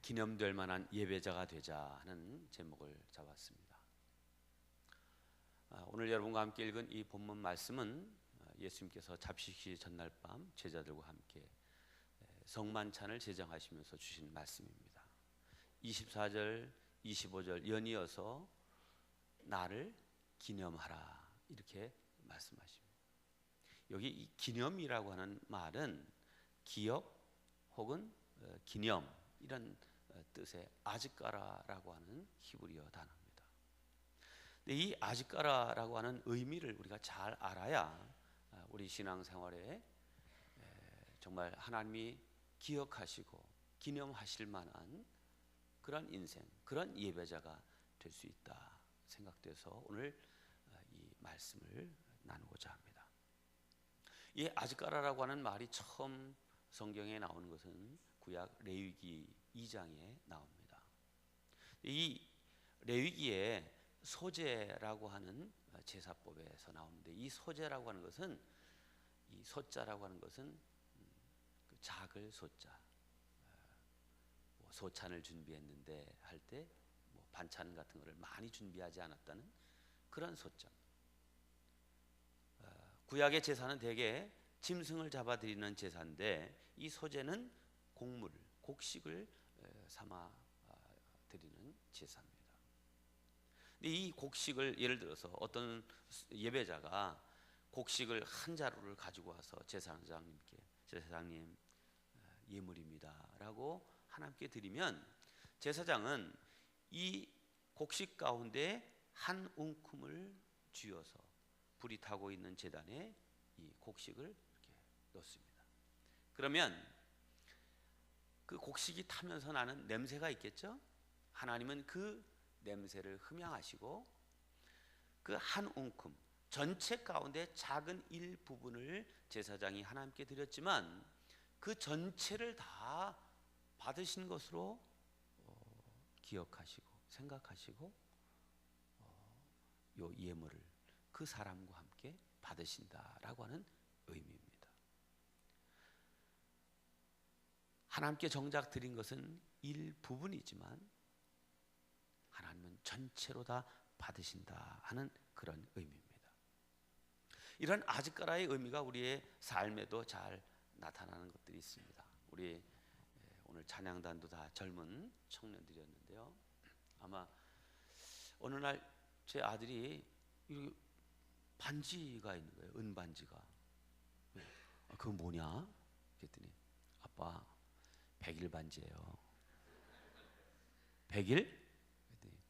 기념될 만한 예배자가 되자 하는 제목을 잡았습니다. 오늘 여러분과 함께 읽은 이 본문 말씀은 예수님께서 잡히시기 전날 밤 제자들과 함께 성만찬을 제정하시면서 주신 말씀입니다. 24절, 25절 연이어서 나를 기념하라 이렇게 말씀하십니다. 여기 이 기념이라고 하는 말은 기억 혹은 기념 이런 뜻의 아즈까라라고 하는 히브리어 단어입니다. 근데 이 아즈까라라고 하는 의미를 우리가 잘 알아야 우리 신앙생활에 정말 하나님이 기억하시고 기념하실 만한 그런 인생, 그런 예배자가 될 수 있다 생각돼서 오늘 이 말씀을 나누고자 합니다. 이 아즈까라라고 하는 말이 처음 성경에 나오는 것은 구약 레위기 2장에 나옵니다. 이 레위기에 소제라고 하는 제사법에서 나오는데, 이 소제라고 하는 것은, 이 소자라고 하는 것은 그 작을 소자, 소찬을 준비했는데 할 때 반찬 같은 것을 많이 준비하지 않았다는 그런 소자. 구약의 제사는 대개 짐승을 잡아드리는 제사인데, 이 소제는 곡물을, 곡식을 삼아 드리는 제사입니다. 근데 이 곡식을 예를 들어서 어떤 예배자가 곡식을 한 자루를 가지고 와서 제사장님께, 제사장님 예물입니다라고 하나님께 드리면, 제사장은 이 곡식 가운데 한 움큼을 쥐어서 불이 타고 있는 제단에 이 곡식을 이렇게 넣습니다. 그러면 그 곡식이 타면서 나는 냄새가 있겠죠? 하나님은 그 냄새를 흠양하시고 그 한 움큼 전체 가운데 작은 일부분을 제사장이 하나님께 드렸지만 그 전체를 다 받으신 것으로 기억하시고 생각하시고 요 예물을 그 사람과 함께 받으신다라고 하는 의미입니다. 하나님께 정작 드린 것은 일부분이지만 하나님은 전체로 다 받으신다 하는 그런 의미입니다. 이런 아즈까라의 의미가 우리의 삶에도 잘 나타나는 것들이 있습니다. 우리 오늘 찬양단도 다 젊은 청년들이었는데요, 아마 어느 날 제 아들이 반지가 있는 거예요. 은반지가. 그거 뭐냐? 그랬더니 아빠 100일 반지예요. 100일? 그랬더니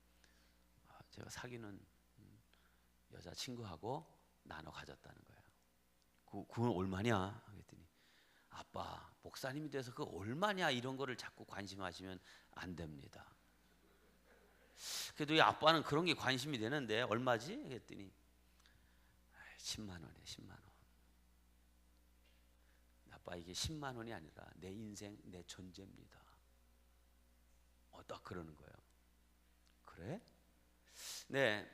제가 사귀는 여자친구하고 나눠 가졌다는 거예요. 그건 얼마냐? 그랬더니 아빠 목사님이 돼서 그 얼마냐 이런 거를 자꾸 관심하시면 안 됩니다. 그래도 이 아빠는 그런 게 관심이 되는데 얼마지? 그랬더니 10만 원이에요. 10만 원. 아빠 이게 10만 원이 아니라 내 인생, 내 존재입니다. 딱 그러는 거예요. 그래? 네,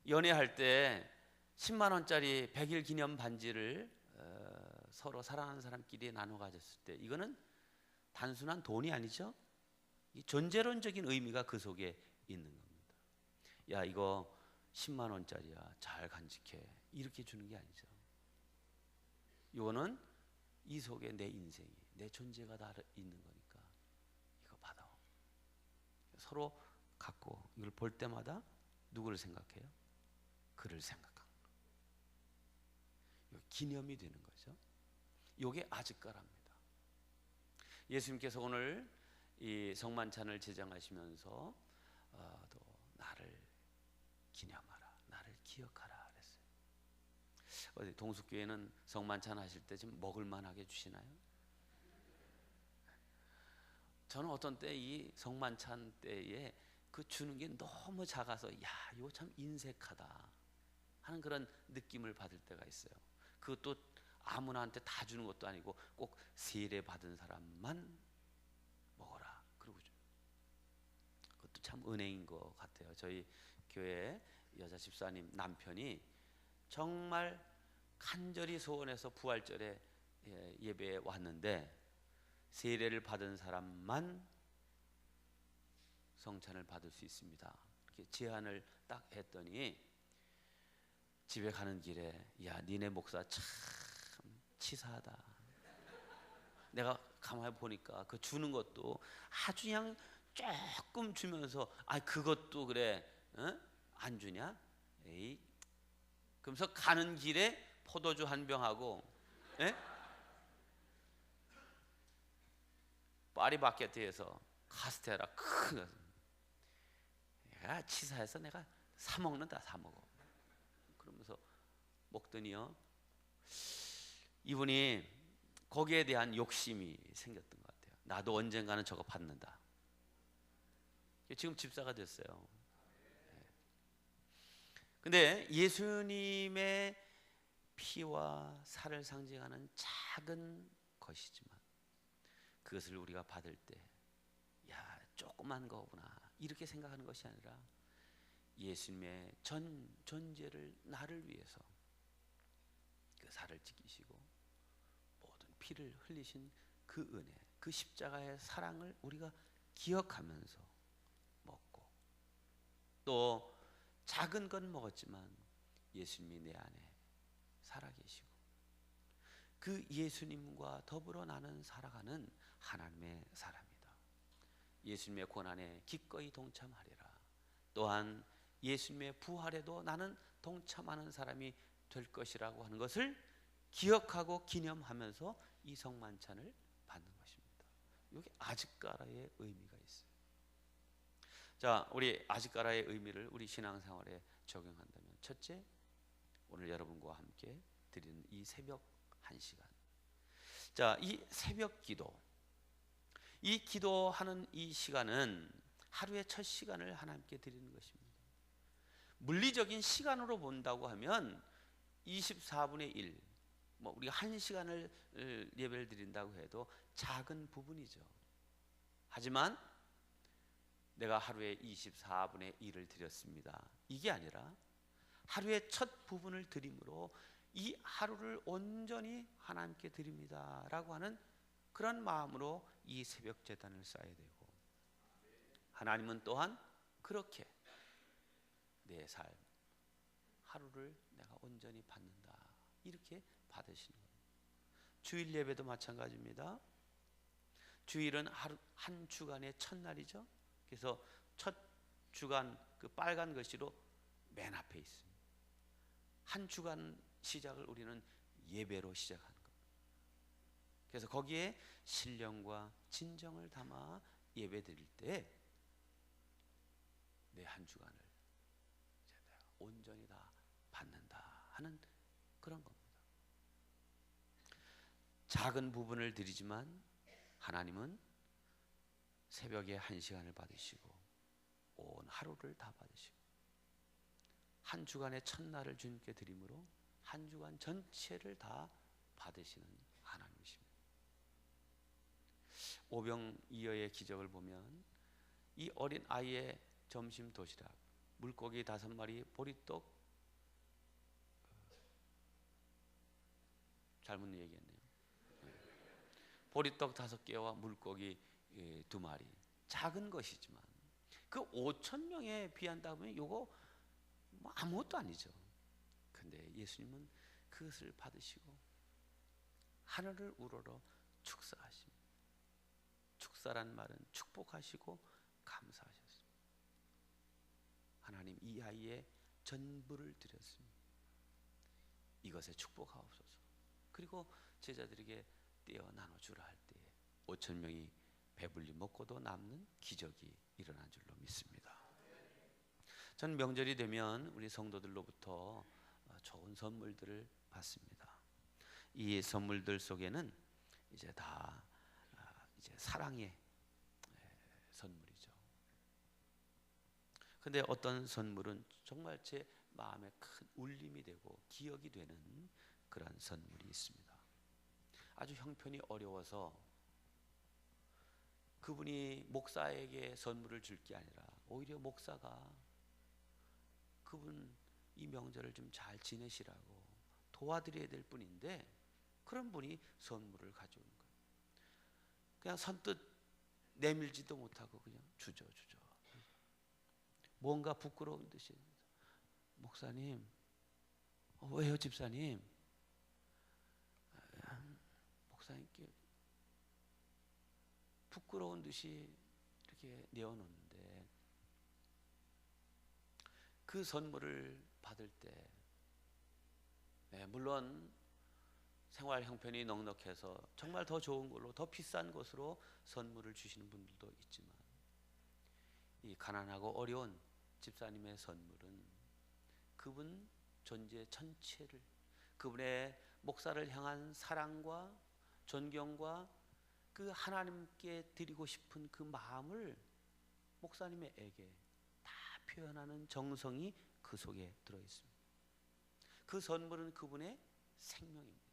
연애할 때 10만 원짜리 100일 기념 반지를 서로 사랑하는 사람끼리 나눠 가졌을 때 이거는 단순한 돈이 아니죠. 이 존재론적인 의미가 그 속에 있는 겁니다. 야, 이거 10만 원짜리야, 잘 간직해, 이렇게 주는 게 아니죠. 이거는 이 속에 내 인생이, 내 존재가 다 있는 거니까 이거 받아. 서로 갖고 이걸 볼 때마다 누구를 생각해요? 그를 생각하는 거. 기념이 되는 거죠. 이게 아즈까라입니다. 예수님께서 오늘 이 성만찬을 제정하시면서 또 나를 기념하라, 나를 기억하라 그랬어요. 어디 동숙교회는 성만찬 하실 때 좀 먹을만하게 주시나요? 저는 어떤 때 이 성만찬 때에 그 주는 게 너무 작아서 야, 이거 참 인색하다 하는 그런 느낌을 받을 때가 있어요. 그것도 아무나한테 다 주는 것도 아니고 꼭 세례 받은 사람만 먹어라 그러고 줘요. 그것도 참 은혜인 것 같아요. 저희 교회 여자 집사님 남편이 정말 간절히 소원해서 부활절에 예배에 왔는데 세례를 받은 사람만 성찬을 받을 수 있습니다. 이렇게 제안을 딱 했더니 집에 가는 길에 야, 니네 목사 참 치사하다. 내가 가만히 보니까 그 주는 것도 아주 그냥 조금 주면서 아 그것도 그래 안 주냐? 에이. 그러면서 가는 길에 포도주 한 병하고 파리바게트에서 카스테라 큰 야, 치사해서 내가 사 먹는다 사 먹어. 그러면서 먹더니요 이분이 거기에 대한 욕심이 생겼던 것 같아요. 나도 언젠가는 저거 받는다. 지금 집사가 됐어요. 근데 예수님의 피와 살을 상징하는 작은 것이지만 그것을 우리가 받을 때 야, 조그만 거구나 이렇게 생각하는 것이 아니라 예수님의 전 존재를 나를 위해서 그 살을 지키시고 모든 피를 흘리신 그 은혜, 그 십자가의 사랑을 우리가 기억하면서 먹고 또 작은 건 먹었지만 예수님이 내 안에 살아계시고 그 예수님과 더불어 나는 살아가는 하나님의 사람이다. 예수님의 고난에 기꺼이 동참하리라. 또한 예수님의 부활에도 나는 동참하는 사람이 될 것이라고 하는 것을 기억하고 기념하면서 이 성만찬을 받는 것입니다. 이게 아직까라의 의미가 있어요. 자, 우리 아직까라의 의미를 우리 신앙생활에 적용한다면 첫째, 오늘 여러분과 함께 드리는 이 새벽 1시간. 자, 이 새벽 기도, 이 기도하는 이 시간은 하루의 첫 시간을 하나님께 드리는 것입니다. 물리적인 시간으로 본다고 하면 24분의 1, 뭐 우리가 1시간을 예배를 드린다고 해도 작은 부분이죠. 하지만 내가 하루에 24분의 1을 드렸습니다. 이게 아니라 하루의 첫 부분을 드림으로 이 하루를 온전히 하나님께 드립니다 라고 하는 그런 마음으로 이 새벽 제단을 쌓아야 되고, 하나님은 또한 그렇게 내 삶 하루를 내가 온전히 받는다 이렇게 받으시는 거예요. 주일 예배도 마찬가지입니다. 주일은 한 주간의 첫날이죠. 그래서 첫 주간 그 빨간 글씨로 맨 앞에 있습니다. 한 주간 시작을 우리는 예배로 시작하는 겁니다. 그래서 거기에 신령과 진정을 담아 예배 드릴 때 내 한 주간을 이제 내가 온전히 다 받는다 하는 그런 겁니다. 작은 부분을 드리지만 하나님은 새벽에 1시간을 받으시고 온 하루를 다 받으시고 한 주간의 첫날을 주님께 드림으로 한 주간 전체를 다 받으시는 하나님이십니다. 오병이어의 기적을 보면 이 어린 아이의 점심 도시락, 물고기 5마리, 보리떡, 잘못 얘기했네요. 보리떡 5개와 물고기 2마리, 작은 것이지만 그 5,000명에 비한다면 이거 뭐 아무것도 아니죠. 근데 예수님은 그것을 받으시고 하늘을 우러러 축사하십니다. 축사란 말은 축복하시고 감사하셨습니다. 하나님, 이 아이의 전부를 드렸습니다. 이것에 축복하옵소서. 그리고 제자들에게 떼어 나눠주라 할 때에 5,000명이 배불리 먹고도 남는 기적이 일어난 줄로 믿습니다. 전 명절이 되면 우리 성도들로부터 좋은 선물들을 받습니다. 이 선물들 속에는 이제 다 이제 사랑의 선물이죠. 근데 어떤 선물은 정말 제 마음에 큰 울림이 되고 기억이 되는 그런 선물이 있습니다. 아주 형편이 어려워서 그분이 목사에게 선물을 줄 게 아니라 오히려 목사가 그분 이 명절을 좀 잘 지내시라고 도와드려야 될 분인데 그런 분이 선물을 가져오는 거예요. 그냥 선뜻 내밀지도 못하고 그냥 주저 뭔가 부끄러운 듯이. 목사님, 왜요 집사님? 목사님께 부끄러운 듯이 이렇게 내어놓는데, 그 선물을 받을 때, 물론 생활 형편이 넉넉해서 정말 더 좋은 걸로, 더 비싼 것으로 선물을 주시는 분들도 있지만, 이 가난하고 어려운 집사님의 선물은 그분 존재 전체를, 그분의 목사를 향한 사랑과 존경과 그 하나님께 드리고 싶은 그 마음을 목사님에게 다 표현하는 정성이 그 속에 들어있습니다. 그 선물은 그분의 생명입니다.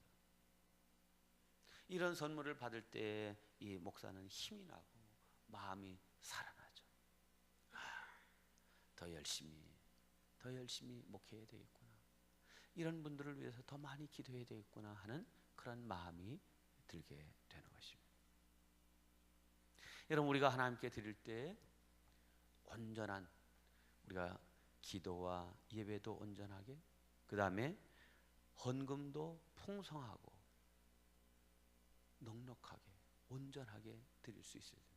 이런 선물을 받을 때 이 목사는 힘이 나고 마음이 살아나죠. 더 열심히 목회해야 되겠구나, 이런 분들을 위해서 더 많이 기도해야 되겠구나 하는 그런 마음이 들게 되는 것입니다. 여러분, 우리가 하나님께 드릴 때 온전한, 우리가 기도와 예배도 온전하게, 그 다음에 헌금도 풍성하고 넉넉하게 온전하게 드릴 수 있어야 됩니다.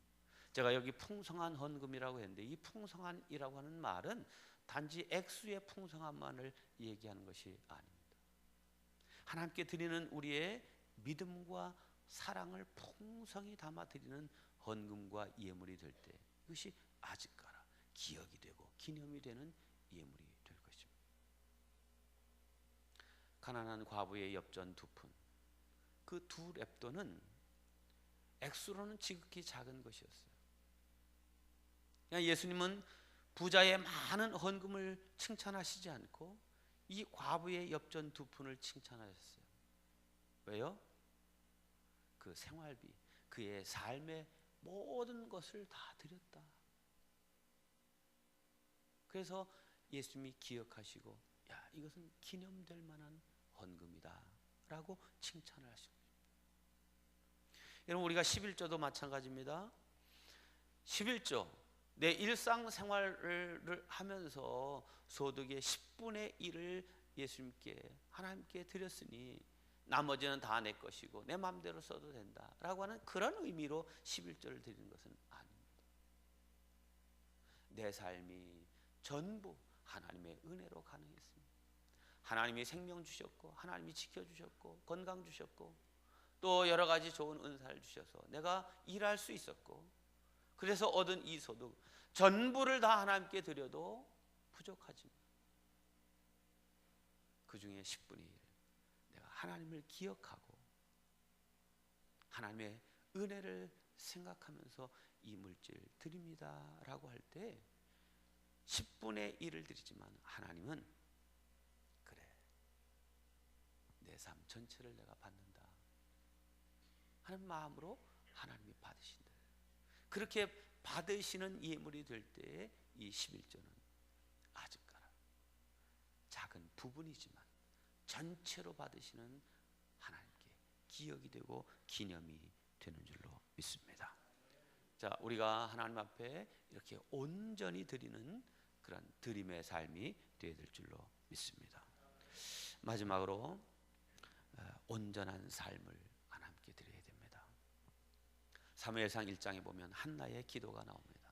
제가 여기 풍성한 헌금이라고 했는데, 이 풍성한이라고 하는 말은 단지 액수의 풍성함만을 얘기하는 것이 아닙니다. 하나님께 드리는 우리의 믿음과 사랑을 풍성히 담아 드리는 헌금과 예물이 될 때, 이것이 아직까라 기억이 되고 기념이 되는 예물이 될 것입니다. 가난한 과부의 엽전 2푼, 그 2렙돈은 액수로는 지극히 작은 것이었어요. 예수님은 부자의 많은 헌금을 칭찬하시지 않고 이 과부의 엽전 2푼을 칭찬하셨어요. 왜요? 그 생활비, 그의 삶의 모든 것을 다 드렸다. 그래서 예수님이 기억하시고, 야, 이것은 기념될 만한 헌금이다 라고 칭찬을 하십니다. 여러분, 우리가 11조도 마찬가지입니다. 11조, 내 일상생활을 하면서 소득의 10분의 1을 예수님께, 하나님께 드렸으니 나머지는 다 내 것이고 내 마음대로 써도 된다 라고 하는 그런 의미로 11조를 드리는 것은 아닙니다. 내 삶이 전부 하나님의 은혜로 가능했습니다. 하나님이 생명 주셨고, 하나님이 지켜주셨고, 건강 주셨고, 또 여러 가지 좋은 은사를 주셔서 내가 일할 수 있었고, 그래서 얻은 이 소득 전부를 다 하나님께 드려도 부족하지만, 그 중에 10분의 1 내가 하나님을 기억하고 하나님의 은혜를 생각하면서 이 물질 드립니다 라고 할 때 10분의 1을 드리지만, 하나님은 그래, 내 삶 전체를 내가 받는다 하는 마음으로 하나님이 받으신다. 그렇게 받으시는 예물이 될 때 이 11조는 아직까라 작은 부분이지만 전체로 받으시는 하나님께 기억이 되고 기념이 되는 줄로 믿습니다. 자, 우리가 하나님 앞에 이렇게 온전히 드리는 그런 드림의 삶이 되어야 될 줄로 믿습니다. 마지막으로 온전한 삶을 하나님께 드려야 됩니다. 사무엘상 1장에 보면 한나의 기도가 나옵니다.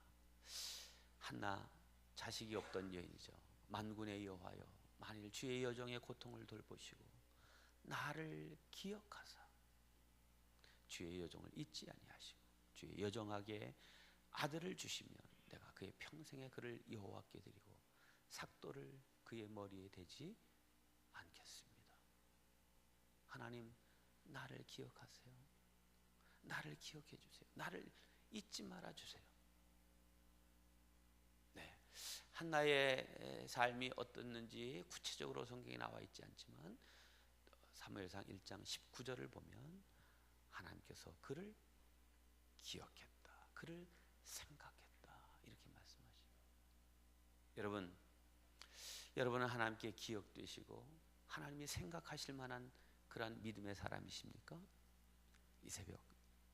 한나, 자식이 없던 여인이죠. 만군의 여호와여, 만일 주의 여종의 고통을 돌보시고 나를 기억하사 주의 여종을 잊지 아니하시고 주의 여종에게 아들을 주시면 내가 그의 평생에 그를 여호와께 드리고 삭도를 그의 머리에 대지 않겠습니다. 하나님, 나를 기억하세요. 나를 기억해 주세요. 나를 잊지 말아 주세요. 네, 한나의 삶이 어떻는지 구체적으로 성경에 나와 있지 않지만 사무엘상 1장 19절을 보면 하나님께서 그를 기억했다, 그를 생각했다 이렇게 말씀하십니다. 여러분은 하나님께 기억되시고 하나님이 생각하실 만한 그런 믿음의 사람이십니까? 이 새벽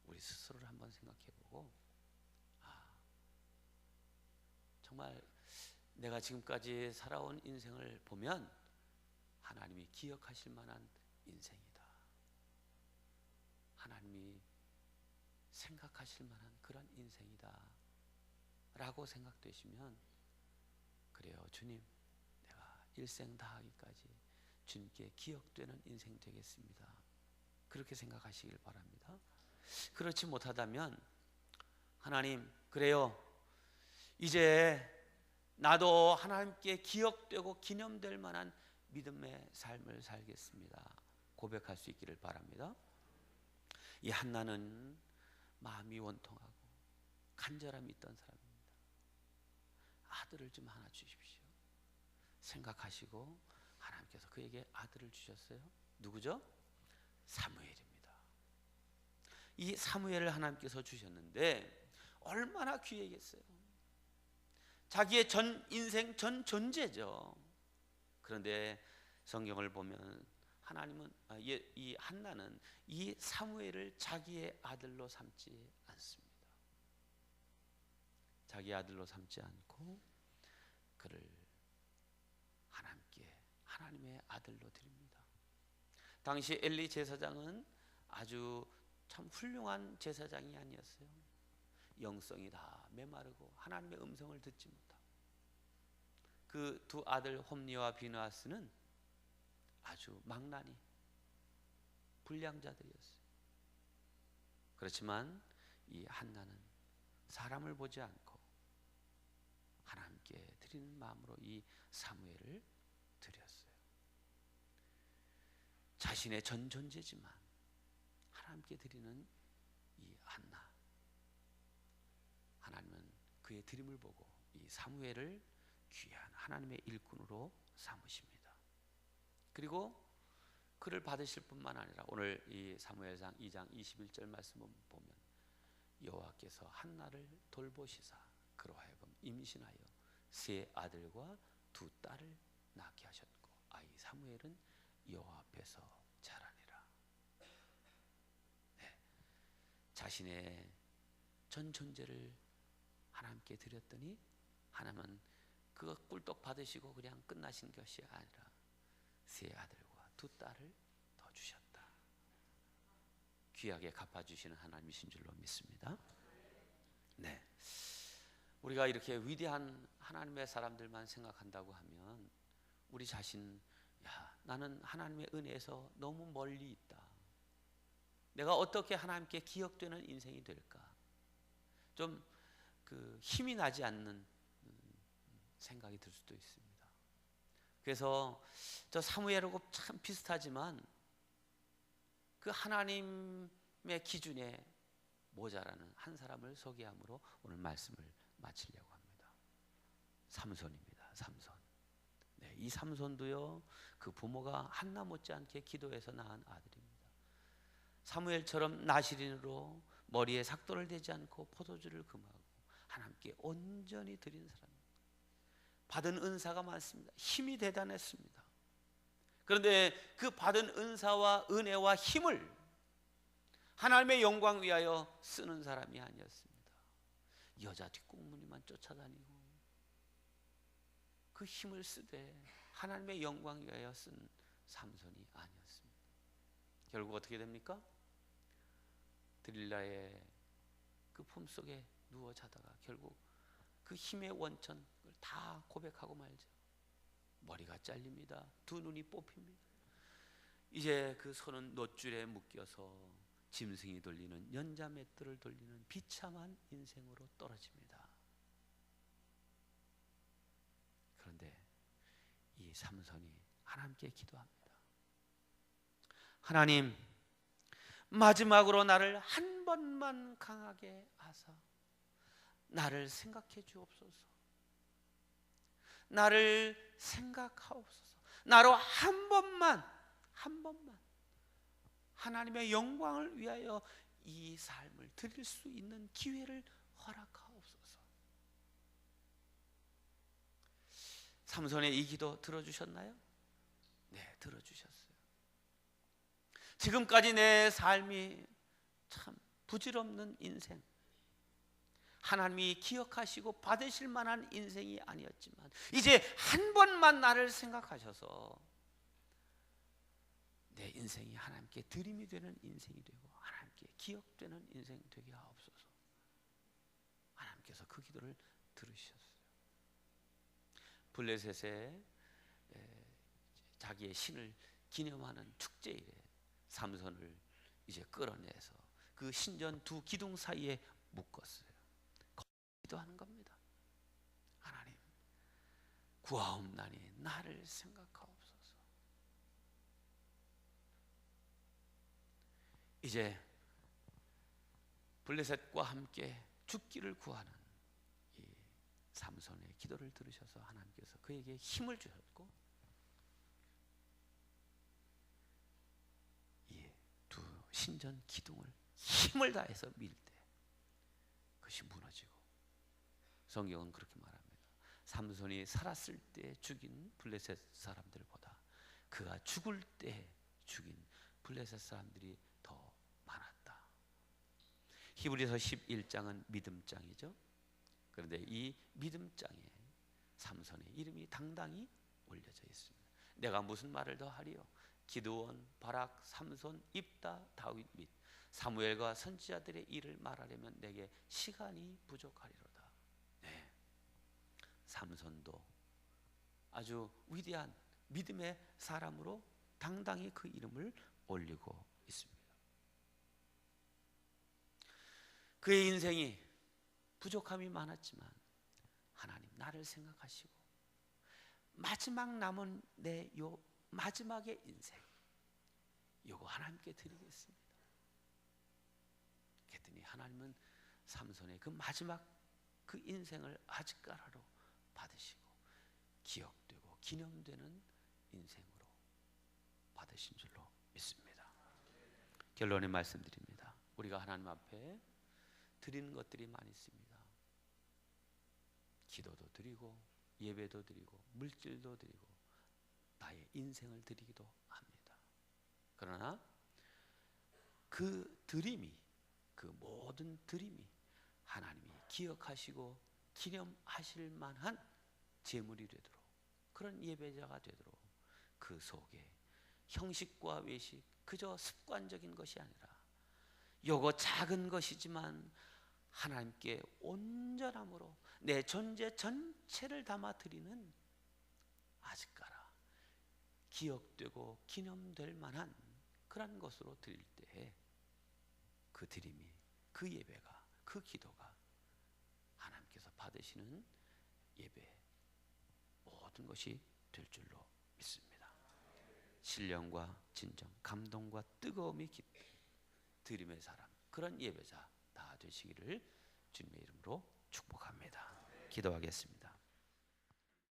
우리 스스로를 한번 생각해보고, 정말 내가 지금까지 살아온 인생을 보면 하나님이 기억하실 만한 인생이다. 하나님이 생각하실 만한 그런 인생이다 라고 생각되시면, 그래요, 주님, 내가 일생 다하기까지 주님께 기억되는 인생 되겠습니다, 그렇게 생각하시길 바랍니다. 그렇지 못하다면, 하나님, 그래요, 이제 나도 하나님께 기억되고 기념될 만한 믿음의 삶을 살겠습니다, 고백할 수 있기를 바랍니다. 이 한나는 마음이 원통하고 간절함이 있던 사람입니다. 아들을 좀 하나 주십시오 생각하시고 하나님께서 그에게 아들을 주셨어요. 누구죠? 사무엘입니다. 이 사무엘을 하나님께서 주셨는데 얼마나 귀하겠어요. 자기의 전 인생, 전 존재죠. 그런데 성경을 보면 하나님은, 이 한나는 이 사무엘을 자기의 아들로 삼지 않습니다. 자기 아들로 삼지 않고 그를 하나님께, 하나님의 아들로 드립니다. 당시 엘리 제사장은 아주 참 훌륭한 제사장이 아니었어요. 영성이 다 메마르고 하나님의 음성을 듣지 못하고, 그 두 아들 홈니와 비느하스는 아주 망나니 불량자들이었어요. 그렇지만 이 한나는 사람을 보지 않고 하나님께 드리는 마음으로 이 사무엘을 드렸어요. 자신의 전 존재지만 하나님께 드리는 이 한나, 하나님은 그의 드림을 보고 이 사무엘을 귀한 하나님의 일꾼으로 삼으십니다. 그리고 그를 받으실 뿐만 아니라 오늘 이 사무엘상 2장 21절 말씀을 보면 여호와께서 한나를 돌보시사 그로 하여금 임신하여 세 아들과 두 딸을 낳게 하셨고, 아이 사무엘은 여호와 앞에서 자라니라. 네. 자신의 전 존재를 하나님께 드렸더니 하나님은 그거 꿀떡 받으시고 그냥 끝나신 것이 아니라 세 아들과 두 딸을 더 주셨다. 귀하게 갚아주시는 하나님이신 줄로 믿습니다. 네, 우리가 이렇게 위대한 하나님의 사람들만 생각한다고 하면 우리 자신, 야, 나는 하나님의 은혜에서 너무 멀리 있다, 내가 어떻게 하나님께 기억되는 인생이 될까, 좀 그 힘이 나지 않는 생각이 들 수도 있습니다. 그래서 저 사무엘하고 참 비슷하지만 그 하나님의 기준에 모자라는 한 사람을 소개함으로 오늘 말씀을 마치려고 합니다. 삼손입니다. 삼손. 네, 이 삼손도요, 그 부모가 한나 못지않게 기도해서 낳은 아들입니다. 사무엘처럼 나시린으로 머리에 삭도를 대지 않고 포도주를 금하고 하나님께 온전히 드린 사람입니다. 받은 은사가 많습니다. 힘이 대단했습니다. 그런데 그 받은 은사와 은혜와 힘을 하나님의 영광 위하여 쓰는 사람이 아니었습니다. 여자 뒷공무니만 쫓아다니고 그 힘을 쓰되 하나님의 영광 위하여 쓴 삼손이 아니었습니다. 결국 어떻게 됩니까? 드릴라의 그 품속에 누워 자다가 결국 그 힘의 원천을 다 고백하고 말죠. 머리가 잘립니다. 두 눈이 뽑힙니다. 이제 그 손은 놋줄에 묶여서 짐승이 돌리는, 연자맷돌을 돌리는 비참한 인생으로 떨어집니다. 그런데 이 삼손이 하나님께 기도합니다. 하나님, 마지막으로 나를 한 번만 강하게 하사 나를 생각해 주옵소서. 나를 생각하옵소서. 나로 한 번만 하나님의 영광을 위하여 이 삶을 드릴 수 있는 기회를 허락하옵소서. 삼손의 이 기도 들어주셨나요? 네, 들어주셨어요. 지금까지 내 삶이 참 부질없는 인생, 하나님이 기억하시고 받으실 만한 인생이 아니었지만 이제 한 번만 나를 생각하셔서 내 인생이 하나님께 드림이 되는 인생이 되고 하나님께 기억되는 인생 되게 하옵소서. 하나님께서 그 기도를 들으셨어요. 블레셋에 자기의 신을 기념하는 축제일에 삼손을 이제 끌어내서 그 신전 두 기둥 사이에 묶었어요. 기도하는 겁니다. 하나님, 구하옵나니 나를 생각하옵소서. 이제 블레셋과 함께 죽기를 구하는 이 삼손의 기도를 들으셔서 하나님께서 그에게 힘을 주셨고 이 두 신전 기둥을 힘을 다해서 밀 때 그것이 무너지고, 성경은 그렇게 말합니다. 삼손이 살았을 때 죽인 블레셋 사람들보다 그가 죽을 때 죽인 블레셋 사람들이 더 많았다. 히브리서 11장은 믿음장이죠. 그런데 이 믿음장에 삼손의 이름이 당당히 올려져 있습니다. 내가 무슨 말을 더 하리요? 기드온, 바락, 삼손, 입다, 다윗 및 사무엘과 선지자들의 일을 말하려면 내게 시간이 부족하리로다. 네. 삼손도 아주 위대한 믿음의 사람으로 당당히 그 이름을 올리고 있습니다. 그의 인생이 부족함이 많았지만 하나님 나를 생각하시고 마지막 남은 내 요 마지막의 인생 요거 하나님께 드리겠습니다. 그랬더니 하나님은 삼손의 그 마지막 그 인생을 아직까라로 받으시고 기억되고 기념되는 인생으로 받으신 줄로 믿습니다. 결론의 말씀드립니다. 우리가 하나님 앞에 드리는 것들이 많이 있습니다. 기도도 드리고 예배도 드리고 물질도 드리고 나의 인생을 드리기도 합니다. 그러나 그 드림이, 그 모든 드림이 하나님이 기억하시고 기념하실 만한 제물이 되도록, 그런 예배자가 되도록 그 속에 형식과 외식, 그저 습관적인 것이 아니라 요거 작은 것이지만 하나님께 온전함으로 내 존재 전체를 담아 드리는 아직까라 기억되고 기념될 만한 그런 것으로 드릴 때에 그 드림이, 그 예배가, 그 기도가 하나님께서 받으시는 예배 모든 것이 될 줄로 믿습니다. 신령과 진정, 감동과 뜨거움이 깃든 드림의 사람, 그런 예배자 다 되시기를 주님의 이름으로 축복합니다. 기도하겠습니다.